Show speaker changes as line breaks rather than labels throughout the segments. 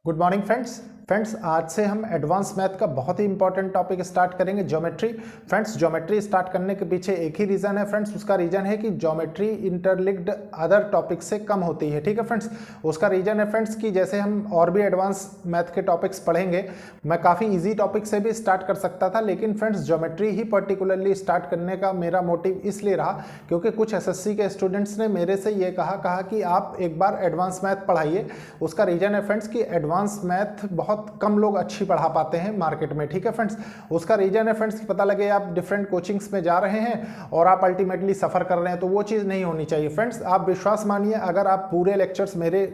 Good morning friends आज से हम एडवांस मैथ का बहुत ही इंपॉर्टेंट टॉपिक स्टार्ट करेंगे, ज्योमेट्री। फ्रेंड्स ज्योमेट्री स्टार्ट करने के पीछे एक ही रीज़न है फ्रेंड्स, उसका रीज़न है कि ज्योमेट्री इंटरलिंक्ड अदर टॉपिक से कम होती है। ठीक है फ्रेंड्स, उसका रीज़न है फ्रेंड्स कि जैसे हम और भी एडवांस मैथ के टॉपिक्स पढ़ेंगे, मैं काफ़ी ईजी टॉपिक से भी स्टार्ट कर सकता था, लेकिन फ्रेंड्स ज्योमेट्री ही पर्टिकुलरली स्टार्ट करने का मेरा मोटिव इसलिए रहा क्योंकि कुछ एसएससी के स्टूडेंट्स ने मेरे से ये कहा कि आप एक बार एडवांस मैथ पढ़ाइए। उसका रीज़न है फ्रेंड्स कि एडवांस मैथ बहुत कम लोग अच्छी पढ़ा पाते हैं मार्केट में। ठीक है फ्रेंड्स, उसका रीजन है फ्रेंड्स कि पता लगे आप डिफरेंट कोचिंग्स में जा रहे हैं और आप अल्टीमेटली सफ़र कर रहे हैं, तो वो चीज़ नहीं होनी चाहिए फ्रेंड्स। आप विश्वास मानिए, अगर आप पूरे लेक्चर्स मेरे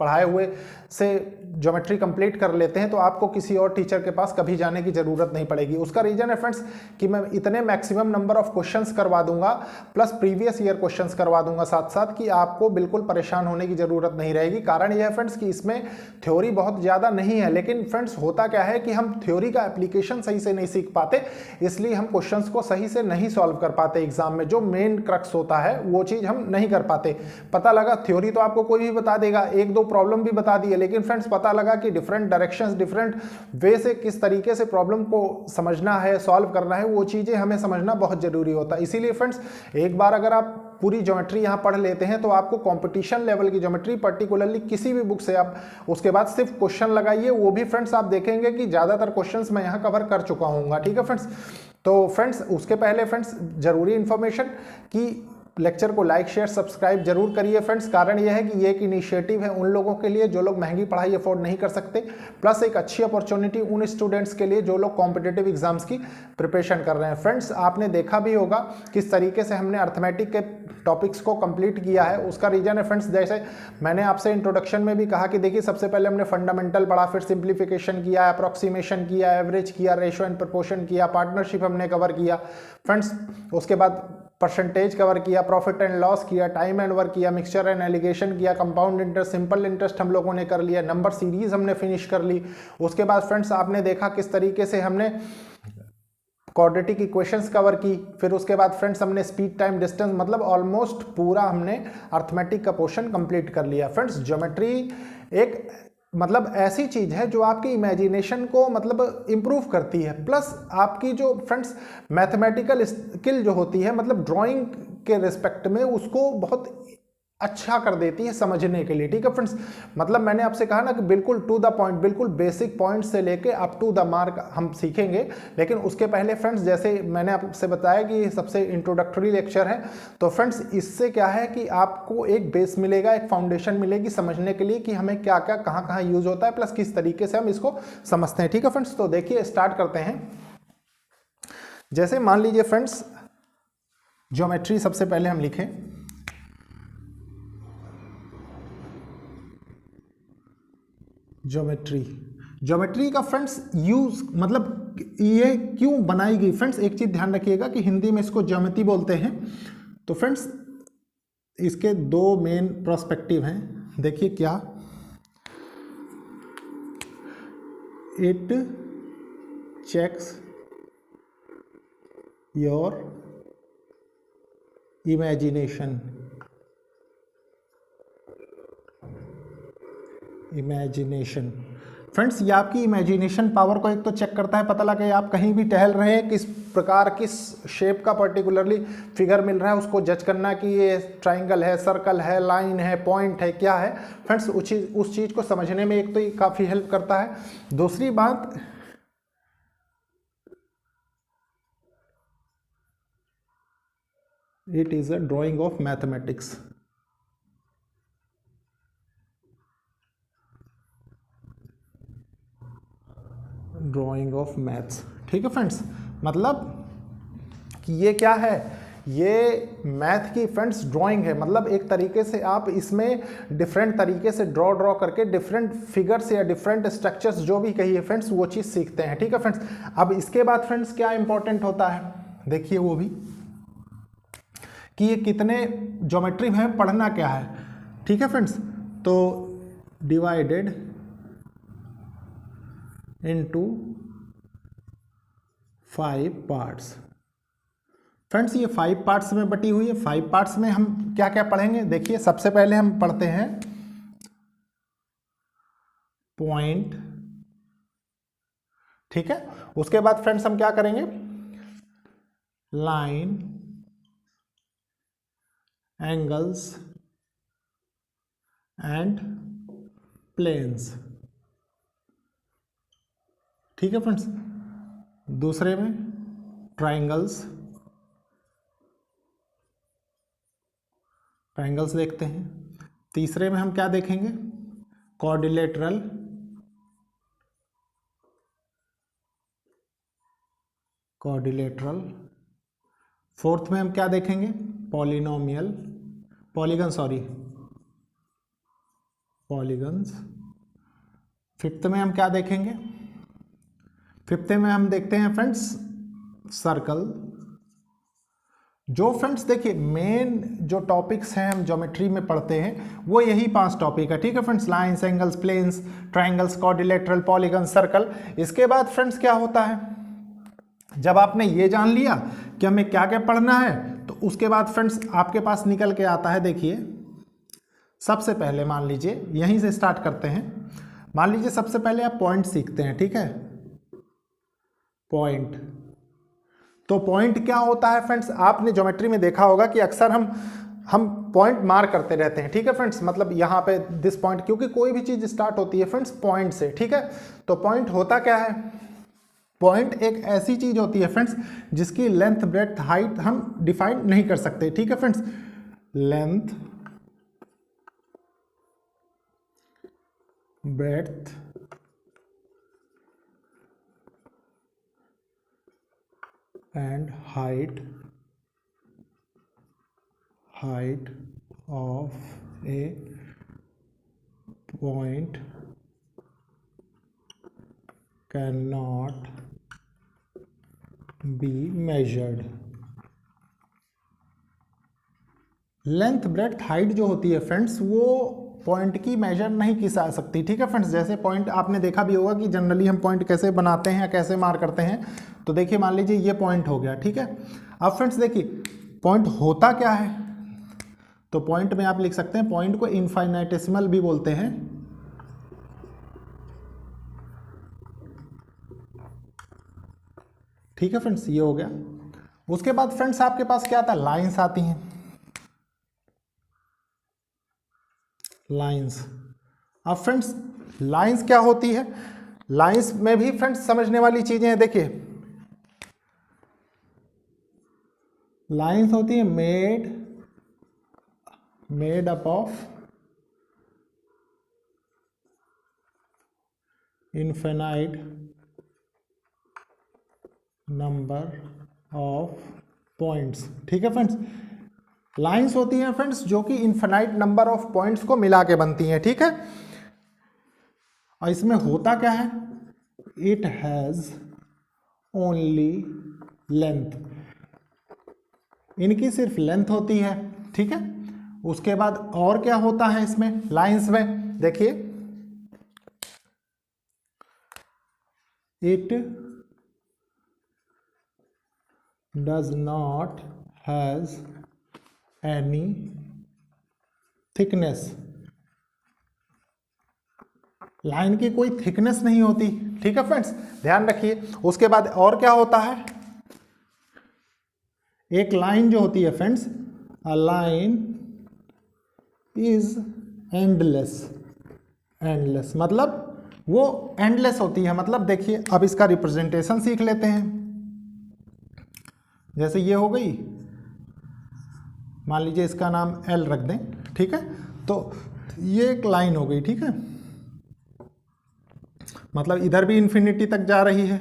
पढ़ाए हुए से ज्योमेट्री कंप्लीट कर लेते हैं तो आपको किसी और टीचर के पास कभी जाने की ज़रूरत नहीं पड़ेगी। उसका रीज़न है फ्रेंड्स कि मैं इतने मैक्सिमम नंबर ऑफ क्वेश्चंस करवा दूंगा, प्लस प्रीवियस ईयर क्वेश्चंस करवा दूंगा साथ साथ, कि आपको बिल्कुल परेशान होने की ज़रूरत नहीं रहेगी। कारण यह है फ्रेंड्स कि इसमें थ्योरी बहुत ज़्यादा नहीं है, लेकिन फ्रेंड्स होता क्या है कि हम थ्योरी का एप्लीकेशन सही से नहीं सीख पाते, इसलिए हम क्वेश्चंस को सही से नहीं सॉल्व कर पाते एग्जाम में। जो मेन क्रक्स होता है वो चीज़ हम नहीं कर पाते। पता लगा थ्योरी तो आपको कोई भी बता देगा, एक दो प्रॉब्लम भी बता दी है, लेकिन फ्रेंड्स पता लगा कि डिफरेंट डायरेक्शंस, डिफरेंट वे से किस तरीके से प्रॉब्लम को समझना है, सॉल्व करना है, वो चीज़ें हमें समझना बहुत ज़रूरी होता है। इसीलिए फ्रेंड्स एक बार अगर आप पूरी ज्योमेट्री यहाँ पढ़ लेते हैं तो आपको कंपटीशन लेवल की ज्योमेट्री पर्टिकुलरली किसी भी बुक से आप उसके बाद सिर्फ क्वेश्चन लगाइए, वो भी फ्रेंड्स आप देखेंगे कि ज़्यादातर क्वेश्चंस मैं यहाँ कवर कर चुका हूँगा। ठीक है फ्रेंड्स, तो फ्रेंड्स उसके पहले फ्रेंड्स जरूरी इन्फॉर्मेशन कि लेक्चर को लाइक शेयर सब्सक्राइब जरूर करिए फ्रेंड्स। कारण यह है कि ये एक इनिशिएटिव है उन लोगों के लिए जो लोग महंगी पढ़ाई अफोर्ड नहीं कर सकते, प्लस एक अच्छी अपॉर्चुनिटी उन स्टूडेंट्स के लिए जो लोग कॉम्पिटिटिव एग्जाम्स की प्रिपरेशन कर रहे हैं। फ्रेंड्स आपने देखा भी होगा किस तरीके से हमने अर्थमेटिक के टॉपिक्स को कंप्लीट किया है। उसका रीजन है फ्रेंड्स, जैसे मैंने आपसे इंट्रोडक्शन में भी कहा कि देखिए सबसे पहले हमने फंडामेंटल पढ़ा, फिर सिंप्लीफिकेशन किया, अप्रॉक्सीमेशन किया, एवरेज किया, रेशियो एंड प्रोपोर्शन किया, पार्टनरशिप हमने कवर किया फ्रेंड्स। उसके बाद परसेंटेज कवर किया, प्रॉफिट एंड लॉस किया, टाइम एंड वर्क किया, मिक्सचर एंड एलिगेशन किया, कंपाउंड इंटरेस्ट, सिंपल इंटरेस्ट हम लोगों ने कर लिया, नंबर सीरीज हमने फिनिश कर ली। उसके बाद फ्रेंड्स आपने देखा किस तरीके से हमने क्वाड्रेटिक इक्वेशंस कवर की। फिर उसके बाद फ्रेंड्स हमने स्पीड टाइम डिस्टेंस, मतलब ऑलमोस्ट पूरा हमने अर्थमेटिक का पोर्शन कंप्लीट कर लिया। फ्रेंड्स ज्योमेट्री एक मतलब ऐसी चीज़ है जो आपकी इमेजिनेशन को मतलब इम्प्रूव करती है, प्लस आपकी जो फ्रेंड्स मैथमेटिकल स्किल जो होती है, मतलब ड्राइंग के रिस्पेक्ट में उसको बहुत अच्छा कर देती है समझने के लिए। ठीक है फ्रेंड्स, मतलब मैंने आपसे कहा ना कि बिल्कुल टू द पॉइंट, बिल्कुल बेसिक पॉइंट से लेके अप टू द मार्क हम सीखेंगे। लेकिन उसके पहले फ्रेंड्स जैसे मैंने आपसे बताया कि ये सबसे इंट्रोडक्टरी लेक्चर है, तो फ्रेंड्स इससे क्या है कि आपको एक बेस मिलेगा, एक फाउंडेशन मिलेगी समझने के लिए कि हमें क्या क्या कहाँ कहाँ यूज होता है, प्लस किस तरीके से हम इसको समझते हैं। ठीक है फ्रेंड्स, तो देखिए स्टार्ट करते हैं। जैसे मान लीजिए फ्रेंड्स ज्योमेट्री सबसे पहले हम लिखें, ज्योमेट्री का फ्रेंड्स यूज मतलब ये क्यों बनाई गई। फ्रेंड्स एक चीज ध्यान रखिएगा कि हिंदी में इसको ज्योमेट्री बोलते हैं। तो फ्रेंड्स इसके दो मेन प्रोस्पेक्टिव हैं, देखिए क्या, it checks your imagination, friends ये आपकी इमेजिनेशन पावर को एक तो चेक करता है। पता लगे आप कहीं भी टहल रहे हैं, किस प्रकार किस शेप का पर्टिकुलरली फिगर मिल रहा है, उसको जज करना कि ये ट्राइंगल है, सर्कल है, लाइन है, पॉइंट है, क्या है फ्रेंड्स, उस चीज़ को समझने में एक तो ये काफ़ी हेल्प करता है। दूसरी बात, it is a drying of mathematics, drying of maths. ठीक है फ्रेंड्स, मतलब कि ये क्या है, ये मैथ की फ्रेंड्स ड्राइंग है। मतलब एक तरीके से आप इसमें डिफरेंट तरीके से ड्रॉ करके डिफरेंट फिगर्स या डिफरेंट स्ट्रक्चर्स जो भी कहिए फ्रेंड्स वो चीज़ सीखते हैं। ठीक है फ्रेंड्स, अब इसके बाद फ्रेंड्स क्या इंपॉर्टेंट होता है, देखिए वो भी कि ये कितने ज्योमेट्री में पढ़ना क्या है। ठीक है फ्रेंड्स, तो डिवाइडेड इनटू 5 पार्ट्स। फ्रेंड्स ये 5 पार्ट्स में बटी हुई है। 5 पार्ट्स में हम क्या क्या पढ़ेंगे, देखिए सबसे पहले हम पढ़ते हैं पॉइंट, ठीक है। उसके बाद फ्रेंड्स हम क्या करेंगे, लाइन, एंगल्स एंड प्लेन्स, ठीक है फ्रेंड्स। दूसरे में ट्राइंगल्स, ट्राइंगल्स देखते हैं। तीसरे में हम क्या देखेंगे, क्वाड्रिलेटरल, क्वाड्रिलेटरल। फोर्थ में हम क्या देखेंगे, polynomial, polygon, sorry polygons. Fifth में हम क्या देखेंगे, फिफ्थ में हम देखते हैं फ्रेंड्स सर्कल। जो फ्रेंड्स देखिए मेन जो टॉपिक्स हैं हम ज्योमेट्री में पढ़ते हैं वो यही 5 टॉपिक है, ठीक है friends. Lines, angles, planes, triangles, quadrilateral, polygon, circle. इसके बाद फ्रेंड्स क्या होता है, जब आपने ये जान लिया कि हमें क्या क्या पढ़ना है, तो उसके बाद फ्रेंड्स आपके पास निकल के आता है, देखिए सबसे पहले मान लीजिए यहीं से स्टार्ट करते हैं। मान लीजिए सबसे पहले आप पॉइंट सीखते हैं, ठीक है, पॉइंट। तो पॉइंट क्या होता है फ्रेंड्स, आपने ज्योमेट्री में देखा होगा कि अक्सर हम पॉइंट मार्क करते रहते हैं, ठीक है फ्रेंड्स। मतलब यहाँ पे दिस पॉइंट, क्योंकि कोई भी चीज स्टार्ट होती है फ्रेंड्स पॉइंट से, ठीक है। तो पॉइंट होता क्या है, पॉइंट एक ऐसी चीज होती है फ्रेंड्स जिसकी लेंथ, ब्रेड्थ, हाइट हम डिफाइन नहीं कर सकते, ठीक है friends. Length, breadth, and height of a point cannot be measured। Length, breadth, height जो होती है फ्रेंड्स वो पॉइंट की मेजर नहीं की जा सकती, ठीक है फ्रेंड्स। जैसे पॉइंट आपने देखा भी होगा कि जनरली हम पॉइंट कैसे बनाते हैं या कैसे मार्क करते हैं। तो देखिए मान लीजिए ये पॉइंट हो गया, ठीक है। अब फ्रेंड्स देखिए पॉइंट होता क्या है, तो पॉइंट में आप लिख सकते हैं, पॉइंट को इनफाइनाइटेसिमल भी बोलते हैं, ठीक है फ्रेंड्स। ये हो गया। उसके बाद फ्रेंड्स आपके पास क्या आता है, लाइंस आती हैं, लाइंस। अब फ्रेंड्स लाइंस क्या होती है, लाइंस में भी फ्रेंड्स समझने वाली चीजें हैं। देखिए लाइंस होती है made up of infinite number of points, ठीक है फ्रेंड्स। लाइंस होती हैं फ्रेंड्स जो कि इनफिनाइट नंबर ऑफ पॉइंट्स को मिला के बनती हैं, ठीक है। और इसमें होता क्या है, इट हैज ओनली लेंथ, इनकी सिर्फ लेंथ होती है, ठीक है। उसके बाद और क्या होता है इसमें लाइंस में, देखिए it does not has any thickness, line की कोई थिकनेस नहीं होती, ठीक है फ्रेंड्स, ध्यान रखिए। उसके बाद और क्या होता है, एक लाइन जो होती है friends, a line is endless, endless मतलब वो एंडलेस होती है। मतलब देखिए अब इसका रिप्रेजेंटेशन सीख लेते हैं। जैसे ये हो गई, मान लीजिए इसका नाम एल रख दें, ठीक है। तो ये एक लाइन हो गई, ठीक है। मतलब इधर भी इन्फिनिटी तक जा रही है,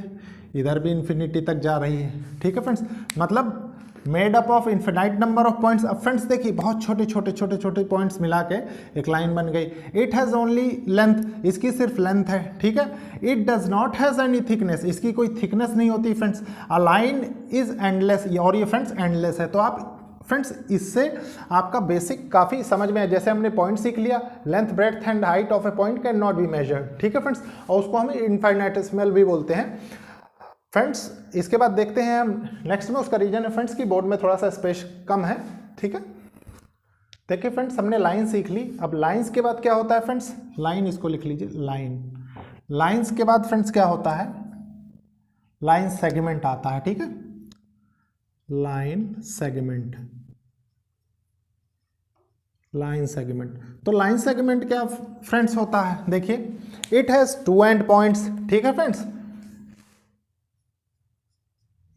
इधर भी इन्फिनिटी तक जा रही है, ठीक है फ्रेंड्स। मतलब made up of infinite number of points. अब फ्रेंड्स देखिए बहुत छोटे छोटे छोटे छोटे पॉइंट्स मिला के एक लाइन बन गई। इट हैज़ ओनली लेंथ, इसकी सिर्फ लेंथ है, ठीक है। It does not has any thickness, इसकी कोई थिकनेस नहीं होती friends. A line is endless, और ये फ्रेंड्स एंडलेस है। तो आप फ्रेंड्स इससे आपका बेसिक काफ़ी समझ में है। जैसे हमने पॉइंट सीख लिया, length, breadth and height of A point can not be measured, ठीक है फ्रेंड्स। और उसको हम इनफाइनाइटेसिमल भी बोलते हैं फ्रेंड्स। इसके बाद देखते हैं हम नेक्स्ट में, उसका रीजन है फ्रेंड्स की बोर्ड में थोड़ा सा स्पेस कम है, ठीक है। देखिए फ्रेंड्स हमने लाइन सीख ली। अब लाइंस के बाद क्या होता है फ्रेंड्स, लाइन इसको लिख लीजिए, लाइन। लाइंस के बाद फ्रेंड्स क्या होता है, लाइन सेगमेंट आता है, ठीक है, लाइन सेगमेंट, लाइन सेगमेंट। तो लाइन सेगमेंट क्या फ्रेंड्स होता है, देखिए it has two end points, ठीक है friends,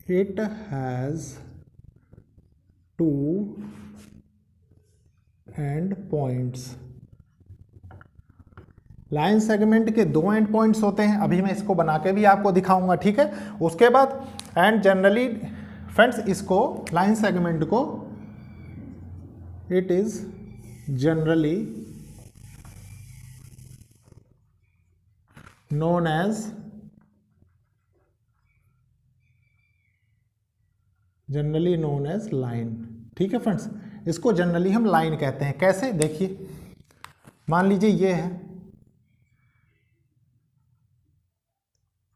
it has two end points. Line segment के दो एंड पॉइंट्स होते हैं, अभी मैं इसको बना के भी आपको दिखाऊंगा, ठीक है। उसके बाद एंड जनरली फ्रेंड्स इसको लाइन सेगमेंट को it is generally known as line, ठीक है फ्रेंड्स, इसको जनरली हम लाइन कहते हैं। कैसे, देखिए मान लीजिए ये है,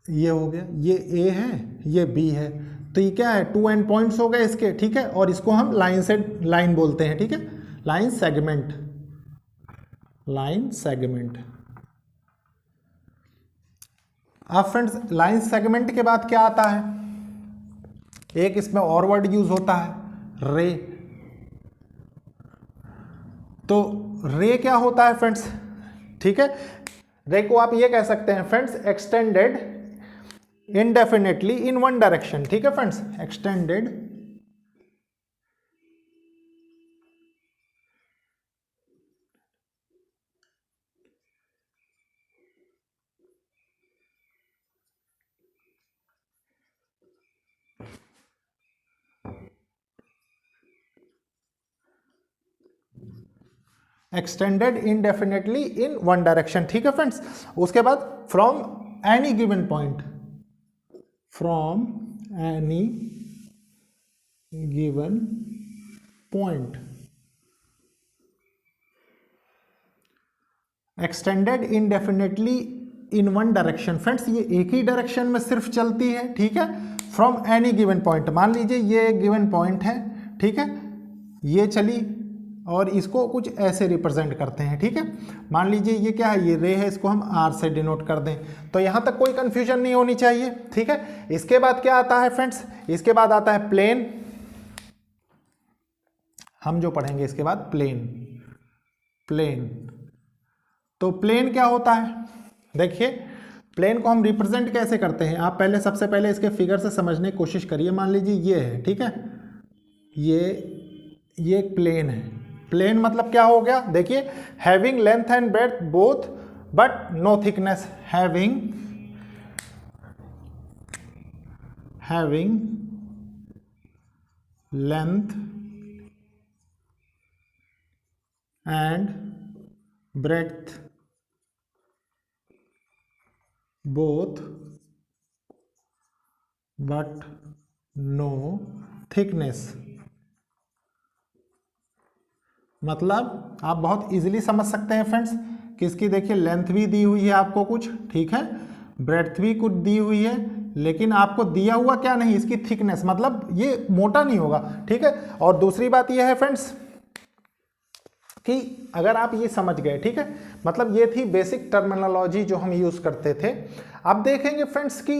ये हो गया, ये ए है, ये बी है, तो ये क्या है, टू एंड पॉइंट्स हो गए इसके, ठीक है, और इसको हम लाइन से लाइन बोलते हैं, ठीक है, लाइन सेगमेंट, लाइन सेगमेंट। अब फ्रेंड्स लाइन सेगमेंट के बाद क्या आता है, एक इसमें और वर्ड यूज होता है, रे। तो रे क्या होता है फ्रेंड्स, ठीक है, रे को आप ये कह सकते हैं friends extended indefinitely in one direction, ठीक है friends, extended extended indefinitely in one direction, ठीक है फ्रेंड्स। उसके बाद from any given point, from any given point, extended indefinitely in one direction. Friends ये एक ही डायरेक्शन में सिर्फ चलती है, ठीक है, फ्रॉम एनी गिवन पॉइंट। मान लीजिए ये गिवन पॉइंट है, ठीक है, ये चली और इसको कुछ ऐसे रिप्रेजेंट करते हैं, ठीक है, मान लीजिए ये क्या है, ये रे है, इसको हम आर से डिनोट कर दें, तो यहां तक कोई कंफ्यूजन नहीं होनी चाहिए, ठीक है। इसके बाद क्या आता है फ्रेंड्स, इसके बाद आता है प्लेन, हम जो पढ़ेंगे इसके बाद प्लेन, प्लेन। तो प्लेन क्या होता है, देखिए प्लेन को हम रिप्रेजेंट कैसे करते हैं, आप पहले सबसे पहले इसके फिगर से समझने की कोशिश करिए। मान लीजिए ये है, ठीक है, ये एक प्लेन है। प्लेन मतलब क्या हो गया, देखिए having length and breadth both but no thickness, having length and breadth both but no thickness. मतलब आप बहुत इजीली समझ सकते हैं फ्रेंड्स कि इसकी देखिए लेंथ भी दी हुई है आपको कुछ, ठीक है, ब्रेड्थ भी कुछ दी हुई है, लेकिन आपको दिया हुआ क्या नहीं, इसकी थिकनेस, मतलब ये मोटा नहीं होगा, ठीक है। और दूसरी बात ये है फ्रेंड्स कि अगर आप ये समझ गए, ठीक है, मतलब ये थी बेसिक टर्मिनोलॉजी जो हम यूज करते थे। अब देखेंगे फ्रेंड्स कि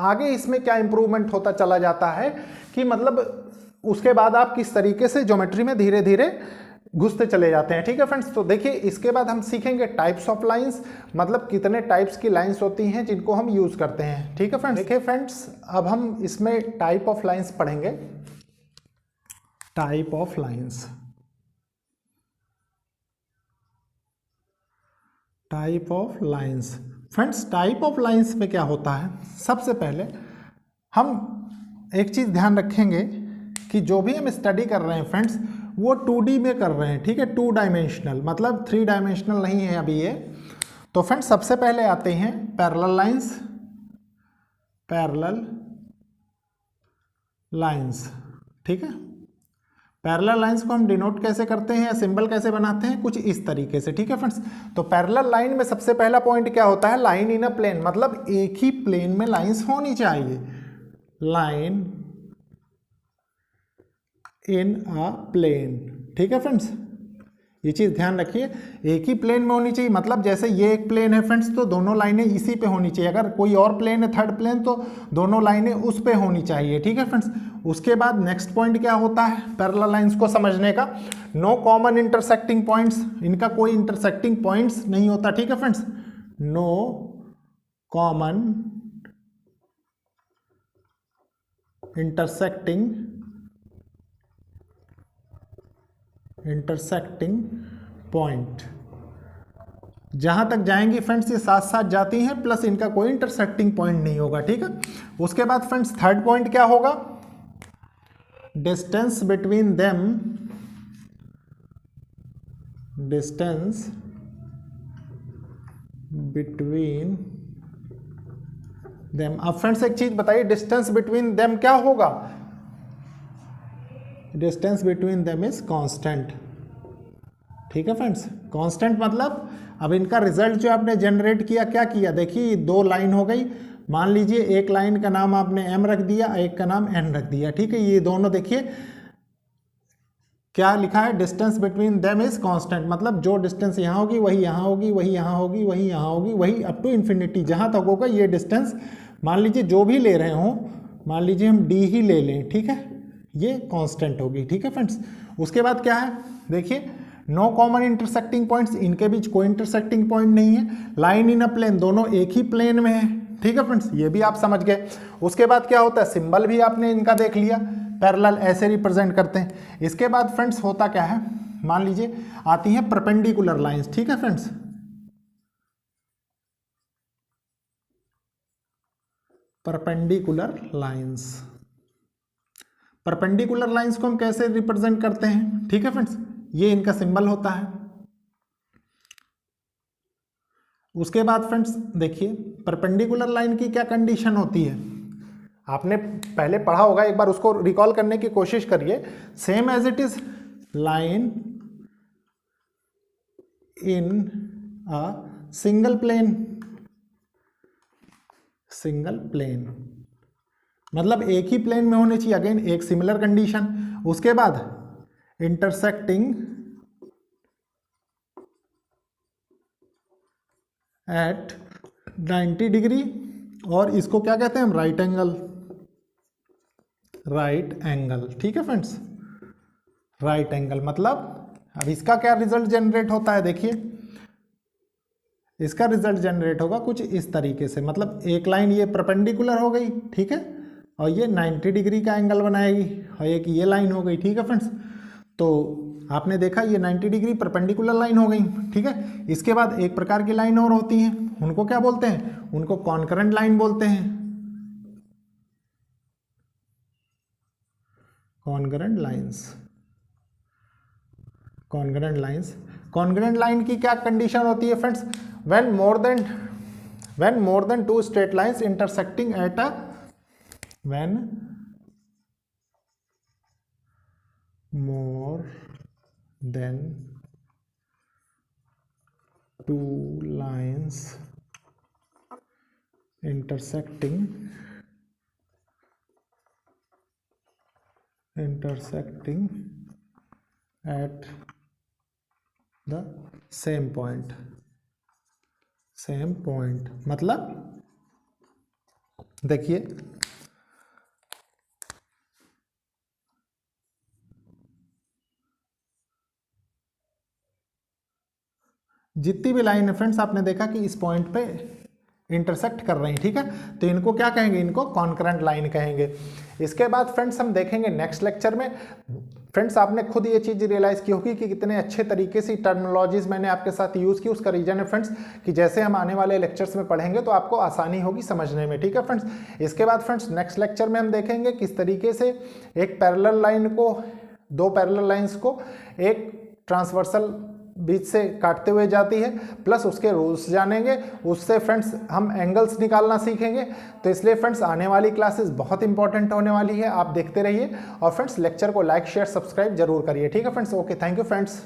आगे इसमें क्या इंप्रूवमेंट होता चला जाता है, कि मतलब उसके बाद आप किस तरीके से ज्योमेट्री में धीरे धीरे घुसते चले जाते हैं, ठीक है फ्रेंड्स। तो देखिए इसके बाद हम सीखेंगे टाइप्स ऑफ लाइंस, मतलब कितने टाइप्स की लाइंस होती हैं जिनको हम यूज करते हैं, ठीक है फ्रेंड्स। देखिए फ्रेंड्स अब हम इसमें टाइप ऑफ लाइंस पढ़ेंगे, type of lines, type of lines. Friends type of lines में क्या होता है, सबसे पहले हम एक चीज ध्यान रखेंगे कि जो भी हम स्टडी कर रहे हैं फ्रेंड्स वो 2D में कर रहे हैं, ठीक है, 2 डायमेंशनल, मतलब 3 डायमेंशनल नहीं है अभी ये। तो फ्रेंड्स सबसे पहले आते हैं पैरेलल लाइंस, पैरेलल लाइंस, ठीक है। पैरेलल लाइंस को हम डिनोट कैसे करते हैं या सिंबल कैसे बनाते हैं, कुछ इस तरीके से, ठीक है फ्रेंड्स। तो पैरेलल लाइन में सबसे पहला पॉइंट क्या होता है, लाइन इन अ प्लेन, मतलब एक ही प्लेन में लाइंस होनी चाहिए, लाइन इन अ प्लेन, ठीक है फ्रेंड्स। ये चीज़ ध्यान रखिए, एक ही प्लेन में होनी चाहिए। मतलब जैसे ये एक प्लेन है फ्रेंड्स, तो दोनों लाइनें इसी पे होनी चाहिए। अगर कोई और प्लेन है थर्ड प्लेन, तो दोनों लाइनें उस पे होनी चाहिए, ठीक है फ्रेंड्स। उसके बाद नेक्स्ट पॉइंट क्या होता है पैरेलल लाइंस को समझने का, नो कॉमन इंटरसेक्टिंग पॉइंट्स, इनका कोई इंटरसेक्टिंग पॉइंट्स नहीं होता, ठीक है friends. No common intersecting point. जहां तक जाएंगी फ्रेंड्स ये साथ साथ जाती हैं, प्लस इनका कोई इंटरसेक्टिंग पॉइंट नहीं होगा, ठीक है। उसके बाद फ्रेंड्स थर्ड पॉइंट क्या होगा, distance between them, distance between them. अब फ्रेंड्स एक चीज बताइए, डिस्टेंस बिटवीन देम क्या होगा, distance between them is constant, ठीक है फ्रेंड्स। कांस्टेंट मतलब अब इनका रिजल्ट जो आपने जनरेट किया, क्या किया, देखिए दो लाइन हो गई। मान लीजिए एक लाइन का नाम आपने m रख दिया, एक का नाम n रख दिया, ठीक है। ये दोनों देखिए क्या लिखा है, distance between them is constant. मतलब जो डिस्टेंस यहाँ होगी वही यहाँ होगी, वही यहाँ होगी, वही यहाँ होगी, वही अप टू इन्फिनिटी जहाँ तक होगा ये डिस्टेंस। मान लीजिए जो भी ले रहे हों, मान लीजिए हम d ही ले लें, ठीक है, ये कांस्टेंट होगी, ठीक है फ्रेंड्स। उसके बाद क्या है, देखिए नो कॉमन इंटरसेक्टिंग पॉइंट्स, इनके बीच कोई इंटरसेक्टिंग पॉइंट नहीं है। लाइन इन अ प्लेन, दोनों एक ही प्लेन में है, ठीक है फ्रेंड्स, ये भी आप समझ गए। उसके बाद क्या होता है, सिंबल भी आपने इनका देख लिया, पैरेलल ऐसे रिप्रेजेंट करते हैं। इसके बाद फ्रेंड्स होता क्या है, मान लीजिए आती है परपेंडिकुलर लाइंस, ठीक है friends. Perpendicular lines, perpendicular lines को हम कैसे रिप्रेजेंट करते हैं, ठीक है फ्रेंड्स, ये इनका सिंबल होता है। उसके बाद फ्रेंड्स देखिए परपेंडिकुलर लाइन की क्या कंडीशन होती है, आपने पहले पढ़ा होगा, एक बार उसको रिकॉल करने की कोशिश करिए। Same as it is line in a single plane, single plane मतलब एक ही प्लेन में होने चाहिए, अगेन एक सिमिलर कंडीशन। उसके बाद इंटरसेक्टिंग एट 90 डिग्री, और इसको क्या कहते हैं हम, राइट एंगल, राइट एंगल, ठीक है फ्रेंड्स, राइट एंगल। मतलब अब इसका क्या रिजल्ट जनरेट होता है, देखिए इसका रिजल्ट जनरेट होगा कुछ इस तरीके से। मतलब एक लाइन ये परपेंडिकुलर हो गई, ठीक है, और ये 90 डिग्री का एंगल बनाएगी, और एक ये लाइन हो गई, ठीक है फ्रेंड्स। तो आपने देखा ये 90 डिग्री परपेंडिकुलर लाइन हो गई, ठीक है। इसके बाद एक प्रकार की लाइन और होती हैं, उनको क्या बोलते हैं, उनको कॉन्करेंट लाइन बोलते हैं, concurrent lines, concurrent lines. Concurrent line की क्या कंडीशन होती है friends, when more than two straight lines intersecting at a, when more than two lines intersecting at the same point, same point. मतलब देखिए जितनी भी लाइन है फ्रेंड्स, आपने देखा कि इस पॉइंट पे इंटरसेक्ट कर रही हैं, ठीक है, तो इनको क्या कहेंगे, इनको कॉन्करेंट लाइन कहेंगे। इसके बाद फ्रेंड्स हम देखेंगे नेक्स्ट लेक्चर में। फ्रेंड्स आपने खुद ये चीज़ रियलाइज़ की होगी कि कितने अच्छे तरीके से टर्मिनोलॉजीज मैंने आपके साथ यूज़ की। उसका रीजन है फ्रेंड्स कि जैसे हम आने वाले लेक्चर्स में पढ़ेंगे तो आपको आसानी होगी समझने में, ठीक है फ्रेंड्स। इसके बाद फ्रेंड्स नेक्स्ट लेक्चर में हम देखेंगे किस तरीके से एक पैरेलल लाइन को, दो पैरेलल लाइंस को एक ट्रांसवर्सल बीच से काटते हुए जाती है, प्लस उसके रूल्स जानेंगे, उससे फ्रेंड्स हम एंगल्स निकालना सीखेंगे। तो इसलिए फ्रेंड्स आने वाली क्लासेस बहुत इंपॉर्टेंट होने वाली है, आप देखते रहिए। और फ्रेंड्स लेक्चर को लाइक शेयर सब्सक्राइब जरूर करिए, ठीक है friends. Okay, thank you friends.